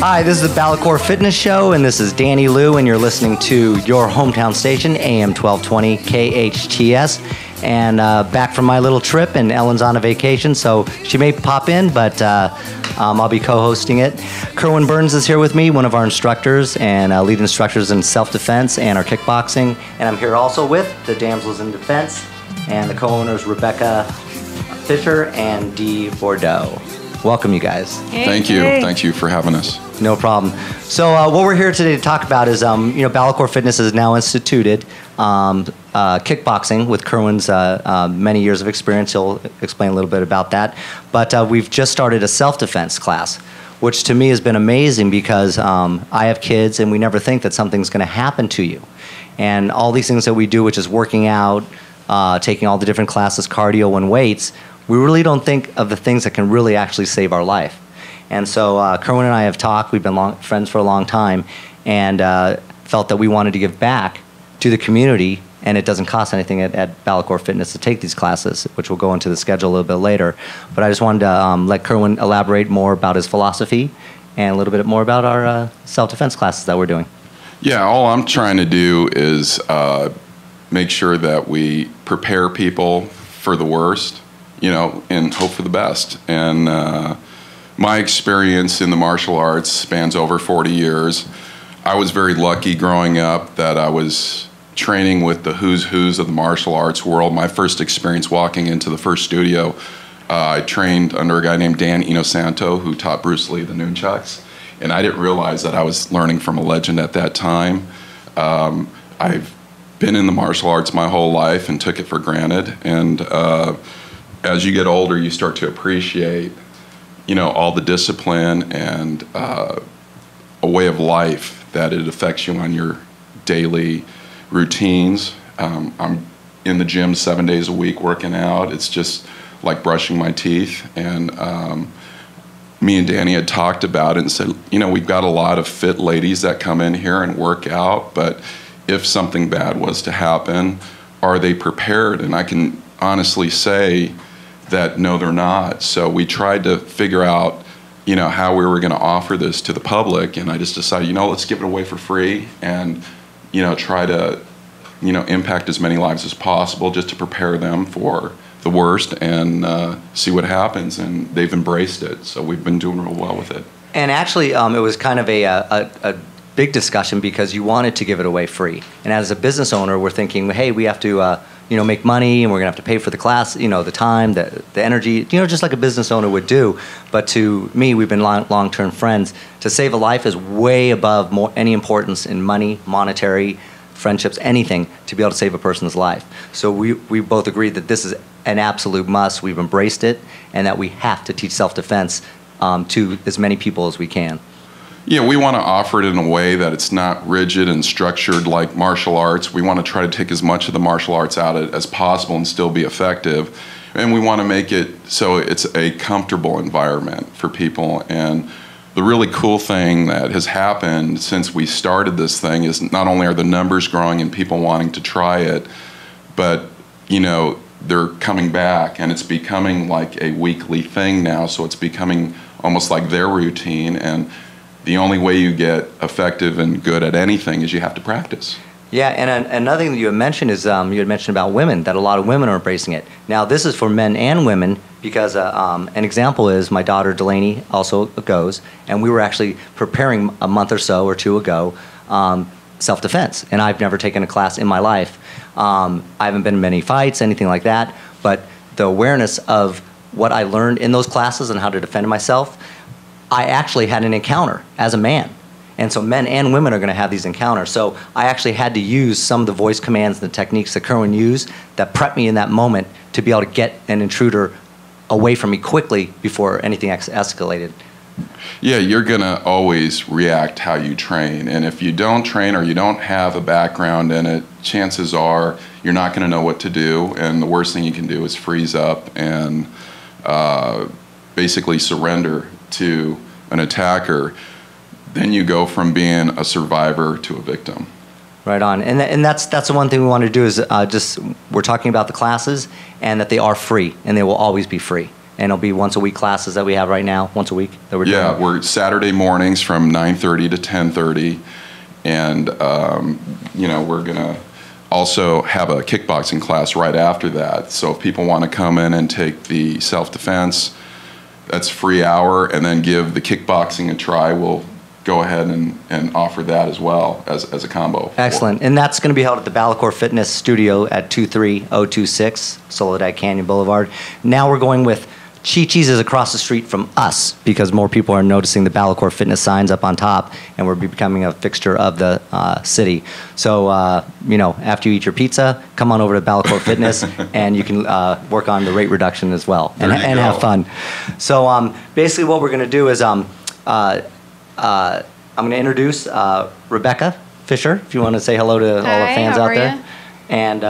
Hi, this is the BalaCore Fitness Show, and this is Danny Lou, and you're listening to your hometown station, AM 1220 KHTS. And back from my little trip, and Ellen's on a vacation, so she may pop in, but I'll be co-hosting it. Kerwin Burns is here with me, one of our instructors and lead instructors in self-defense and our kickboxing. And I'm here also with the Damsels in Defense and the co-owners Rebecca Fisher and Dee Bordeaux. Welcome, you guys. Hey, Thank you. Thank you for having us. No problem. So what we're here today to talk about is, BalaCore Fitness has now instituted kickboxing with Kerwin's many years of experience. He'll explain a little bit about that. But we've just started a self-defense class, which to me has been amazing because I have kids and we never think that something's going to happen to you. And all these things that we do, which is working out, taking all the different classes, cardio and weights, we really don't think of the things that can really actually save our life. And so Kerwin and I have talked. We've been friends for a long time, and felt that we wanted to give back to the community, and it doesn't cost anything at BalaCore Fitness to take these classes, which we'll go into the schedule a little bit later. But I just wanted to let Kerwin elaborate more about his philosophy and a little bit more about our self-defense classes that we're doing. Yeah, all I'm trying to do is make sure that we prepare people for the worst, and hope for the best. And my experience in the martial arts spans over 40 years. I was very lucky growing up that I was training with the who's who's of the martial arts world. My first experience walking into the first studio, I trained under a guy named Dan Inosanto, who taught Bruce Lee the nunchucks. And I didn't realize that I was learning from a legend at that time. I've been in the martial arts my whole life and took it for granted. And as you get older, you start to appreciate, all the discipline and a way of life that it affects you on your daily routines. I'm in the gym 7 days a week working out. It's just like brushing my teeth. And me and Danny had talked about it and said, we've got a lot of fit ladies that come in here and work out, but if something bad was to happen, are they prepared? And I can honestly say that no, they're not. So we tried to figure out, how we were going to offer this to the public, and I just decided, let's give it away for free and, try to, impact as many lives as possible just to prepare them for the worst and see what happens. And they've embraced it, so we've been doing real well with it. And actually, it was kind of a big discussion because you wanted to give it away free. And as a business owner, we're thinking, hey, we have to make money, and we're going to have to pay for the class, the time, the energy, just like a business owner would do. But to me, we've been long-term friends. To save a life is way above any importance in money, monetary, friendships, anything, to be able to save a person's life. So we both agree that this is an absolute must. We've embraced it, and that we have to teach self-defense to as many people as we can. Yeah, we want to offer it in a way that it's not rigid and structured like martial arts. We want to try to take as much of the martial arts out of it as possible and still be effective. And we want to make it so it's a comfortable environment for people. And the really cool thing that has happened since we started this thing is not only are the numbers growing and people wanting to try it, but, they're coming back, and it's becoming like a weekly thing now. So it's becoming almost like their routine. And the only way you get effective and good at anything is you have to practice. Yeah, and another thing that you had mentioned is you had mentioned about women, that a lot of women are embracing it. Now, this is for men and women because an example is my daughter Delaney also goes, and we were actually preparing a month or so or two ago self-defense, and I've never taken a class in my life. I haven't been in many fights, anything like that, but the awareness of what I learned in those classes and how to defend myself, I actually had an encounter as a man. And so men and women are going to have these encounters. So I actually had to use some of the voice commands and the techniques that Kerwin used that prepped me in that moment to be able to get an intruder away from me quickly before anything escalated. Yeah, you're going to always react how you train. And if you don't train or you don't have a background in it, chances are you're not going to know what to do. And the worst thing you can do is freeze up and basically surrender to an attacker. Then you go from being a survivor to a victim. Right on. And that's the one thing we want to do is we're talking about the classes and that they are free and they will always be free. And it'll be once a week classes that we have right now, once a week that we're doing. Yeah, we're Saturday mornings from 9:30 to 10:30. And, we're going to also have a kickboxing class right after that. So if people want to come in and take the self-defense, that's free hour, and then give the kickboxing a try, we'll go ahead and offer that as well as a combo. Excellent. And that's going to be held at the BalaCore Fitness Studio at 23026 Soledad Canyon Boulevard. Now we're going with Chi-Chi's is across the street from us because more people are noticing the BalaCore Fitness signs up on top, and we're becoming a fixture of the city. So, after you eat your pizza, come on over to BalaCore Fitness, and you can work on the rate reduction as well and have fun. So, basically what we're going to do is I'm going to introduce Rebecca Fisher, if you want to say hello to all the fans out there. You? And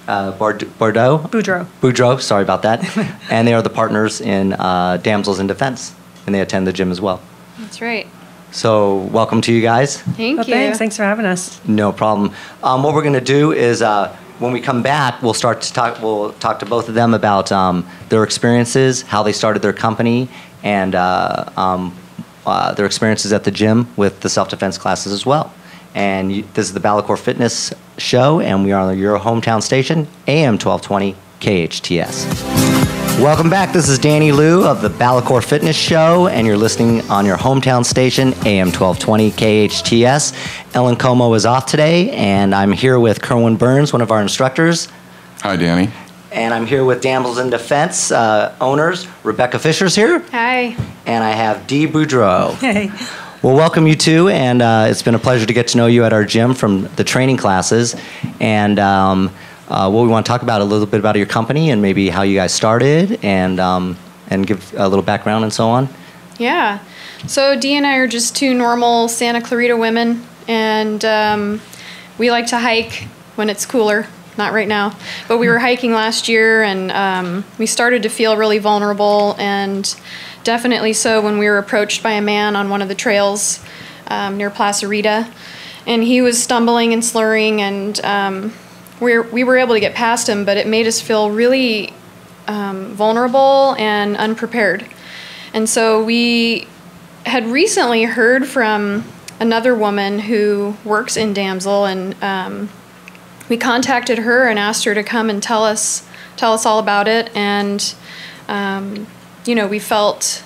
Boudreau, sorry about that. And they are the partners in Damsels in Defense, and they attend the gym as well. That's right. So welcome to you guys. Thank you. Thanks for having us. No problem. What we're going to do is when we come back, we'll talk to both of them about their experiences, how they started their company, and their experiences at the gym with the self-defense classes as well. And this is the BalaCore Fitness Show, and we are on your hometown station, AM 1220 KHTS. Welcome back. This is Danny Liu of the BalaCore Fitness Show, and you're listening on your hometown station, AM 1220 KHTS. Ellen Como is off today, and I'm here with Kerwin Burns, one of our instructors. Hi, Danny. And I'm here with Damsels in Defense owners. Rebecca Fisher's here. Hi. And I have Dee Boudreau. Hey. Well, welcome you two, and it's been a pleasure to get to know you at our gym from the training classes. And what we want to talk about a little bit about your company and maybe how you guys started, and give a little background and so on. Yeah. So Dee and I are just two normal Santa Clarita women, and we like to hike when it's cooler. Not right now, but we were hiking last year, and we started to feel really vulnerable, and definitely so when we were approached by a man on one of the trails near Plaza Rita, and he was stumbling and slurring, and we were able to get past him, but it made us feel really vulnerable and unprepared. And so we had recently heard from another woman who works in Damsel, and we contacted her and asked her to come and tell us all about it. And we felt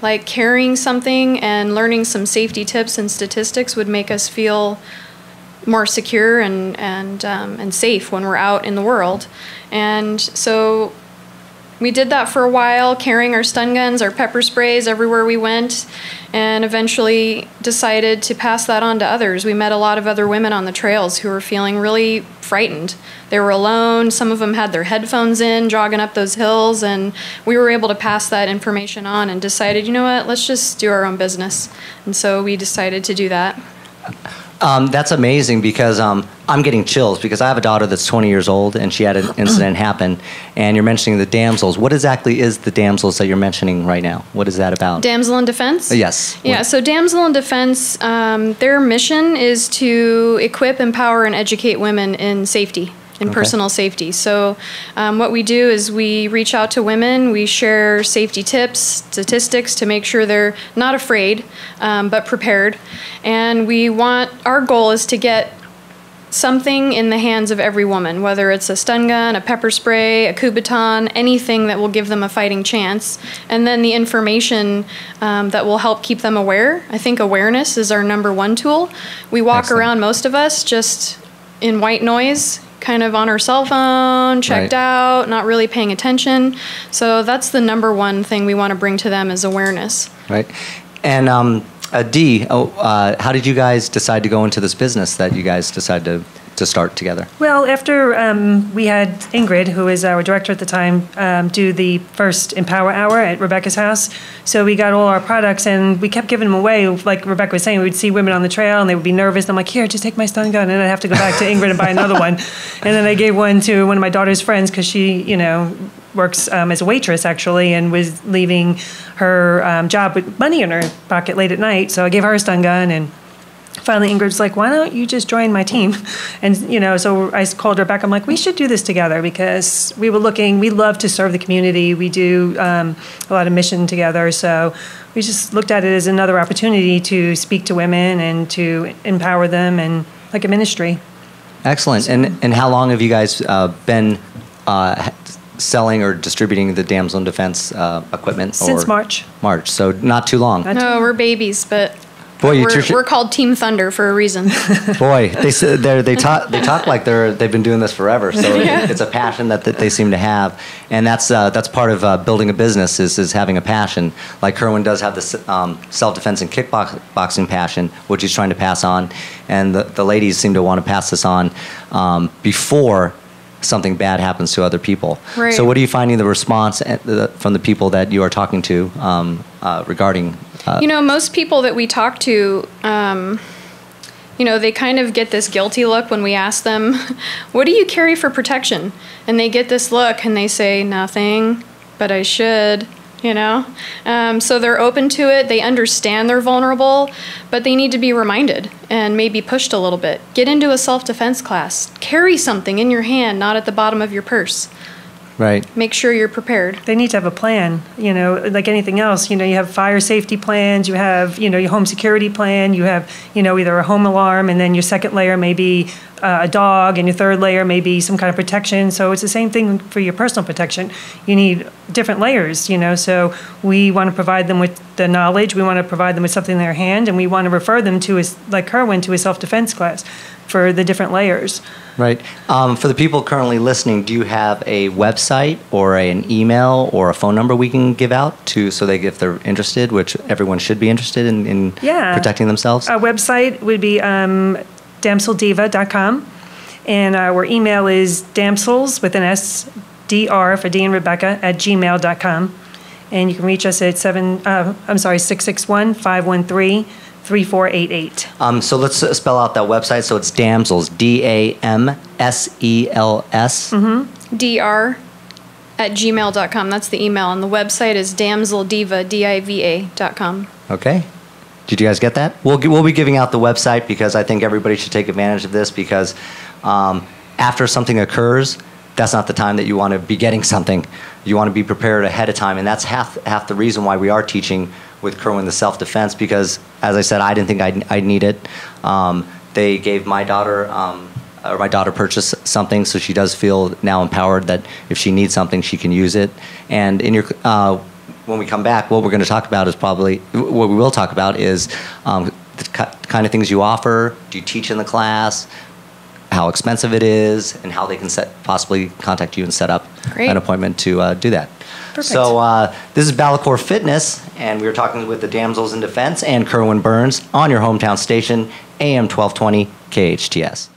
like carrying something and learning some safety tips and statistics would make us feel more secure and safe when we're out in the world. And so we did that for a while, carrying our stun guns, our pepper sprays everywhere we went, and eventually decided to pass that on to others. We met a lot of other women on the trails who were feeling really frightened. They were alone. Some of them had their headphones in, jogging up those hills, and we were able to pass that information on and decided, you know what, let's just do our own business. And so we decided to do that. That's amazing because I'm getting chills because I have a daughter that's 20 years old, and she had an incident happen, and you're mentioning the damsels. What exactly is the damsels that you're mentioning right now? What is that about? Damsel in Defense? Yes. Yeah, so Damsel in Defense, their mission is to equip, empower, and educate women in safety. Personal safety. So what we do is we reach out to women, we share safety tips, statistics to make sure they're not afraid, but prepared. And our goal is to get something in the hands of every woman, whether it's a stun gun, a pepper spray, a Kubotan, anything that will give them a fighting chance. And then the information that will help keep them aware. I think awareness is our number one tool. We walk around, most of us, just in white noise, kind of on our cell phone, checked out, not really paying attention. So that's the number one thing we want to bring to them is awareness. Right. And Dee, how did you guys decide to go into this business that you guys decided to start together? Well, after we had Ingrid, who was our director at the time, do the first Empower Hour at Rebecca's house. So we got all our products, and we kept giving them away. Like Rebecca was saying, we'd see women on the trail, and they would be nervous. I'm like, here, just take my stun gun. And I'd have to go back to Ingrid and buy another one. And then I gave one to one of my daughter's friends because she, works as a waitress, actually, and was leaving her job with money in her pocket late at night. So I gave her a stun gun, and finally Ingrid's like, why don't you just join my team? And, so I called her back. I'm like, we should do this together because we love to serve the community. We do a lot of mission together. So we just looked at it as another opportunity to speak to women and to empower them and like a ministry. Excellent. And how long have you guys been selling or distributing the Damsel in Defense equipment? Since March. March, so not too long. No, we're babies, but Boy, we're called Team Thunder for a reason. Boy, they talk like they've been doing this forever. So it's a passion that they seem to have, and that's part of building a business is having a passion. Like Kerwin does have the self-defense and kickboxing passion, which he's trying to pass on, and the ladies seem to want to pass this on before something bad happens to other people. Right. So what are you finding the response from the people that you are talking to regarding? Most people that we talk to, they kind of get this guilty look when we ask them, what do you carry for protection? And they get this look and they say, nothing, but I should, So they're open to it. They understand they're vulnerable, but they need to be reminded and maybe pushed a little bit. Get into a self-defense class. Carry something in your hand, not at the bottom of your purse. Right. Make sure you're prepared. They need to have a plan, like anything else. You have fire safety plans, you have, your home security plan, you have, either a home alarm, and then your second layer may be a dog, and your third layer may be some kind of protection. So it's the same thing for your personal protection. You need different layers, so we want to provide them with the knowledge, we want to provide them with something in their hand, and we want to refer them to, like Kerwin, to a self-defense class for the different layers. Right. For the people currently listening, do you have a website or an email or a phone number we can give out so if they're interested, which everyone should be interested in protecting themselves? Our website would be damseldiva.com, and our email is damsels with an S, DR for D and Rebecca @gmail.com, and you can reach us at 661-513-3488. So let's spell out that website. So it's Damsels, DAMSELS. DR @gmail.com. That's the email. And the website is damseldiva.com. Okay. Did you guys get that? We'll be giving out the website because I think everybody should take advantage of this because after something occurs, that's not the time that you want to be getting something. You want to be prepared ahead of time, and that's half the reason why we are teaching with Kerwin the self-defense because, as I said, I didn't think I'd need it. They gave my daughter, or my daughter purchased something, so she does feel now empowered that if she needs something, she can use it. And when we come back, what we will talk about is the kind of things you offer. Do you teach in the class? How expensive it is, and how they can possibly contact you and set up an appointment to do that. Perfect. So this is BalaCore Fitness, and we were talking with the Damsels in Defense and Kerwin Burns on your hometown station, AM 1220 KHTS.